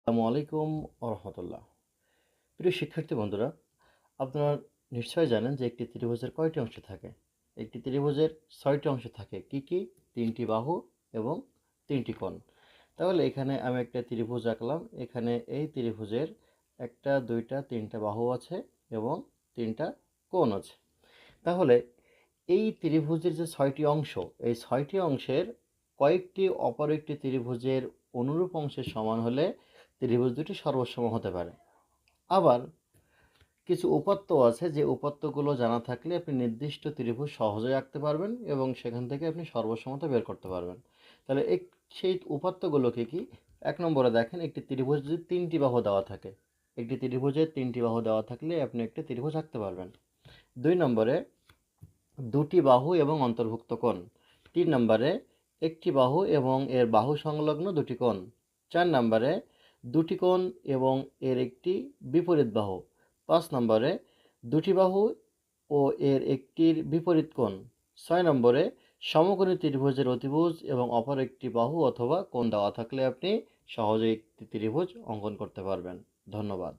আসসালামু আলাইকুম রহমতুল্লাহ। প্রিয় শিক্ষার্থী বন্ধুরা, আপনারা নিশ্চয়ই জানেন যে একটি ত্রিভুজের কয়টি অংশ থাকে। একটি ত্রিভুজের 6টি অংশ থাকে। কি কি? 3টি বাহু এবং 3টি কোণ। তাহলে এখানে আমি একটা ত্রিভুজ আঁকলাম। এখানে এই ত্রিভুজের 1টা 2টা 3টা বাহু আছে এবং 3টা কোণ আছে। তাহলে এই ত্রিভুজের যে 6টি অংশ, এই 6টি অংশের কয়েকটি অপর একটি ত্রিভুজের অনুরূপ অংশের সমান হলে ত্রিভুজ দুটি সর্বসম হতে পারে। আবার কিছু উপাত্ত আছে, যে উপাত্তগুলো জানা থাকলে আপনি নির্দিষ্ট ত্রিভুজ সহজেই আঁকতে পারবেন এবং সেখান থেকে আপনি সর্বসমতা বের করতে পারবেন। তাহলে সেই উপাত্তগুলো কি কি? 1 নম্বরে দেখেন, একটি ত্রিভুজ যদি 3টি বাহু দেওয়া থাকে, একটি ত্রিভুজের 3টি বাহু দেওয়া থাকলে আপনি একটি ত্রিভুজ আঁকতে পারবেন। 2 নম্বরে 2টি বাহু এবং অন্তর্ভুক্ত কোণ। 3 নম্বরে একটি বাহু এবং এর বাহু সংলগ্ন 2টি কোণ। 4 নম্বরে 2টি কোণ এবং এর একটি বিপরীত বাহু। 5 নম্বরে 2টি বাহু ও এর একটির বিপরীত কোণ। 6 নম্বরে সমকোণী ত্রিভুজের অতিভুজ এবং অপর একটি বাহু অথবা কোণ দেওয়া থাকলে আপনি সহজেই একটি ত্রিভুজ অঙ্কন করতে পারবেন। ধন্যবাদ।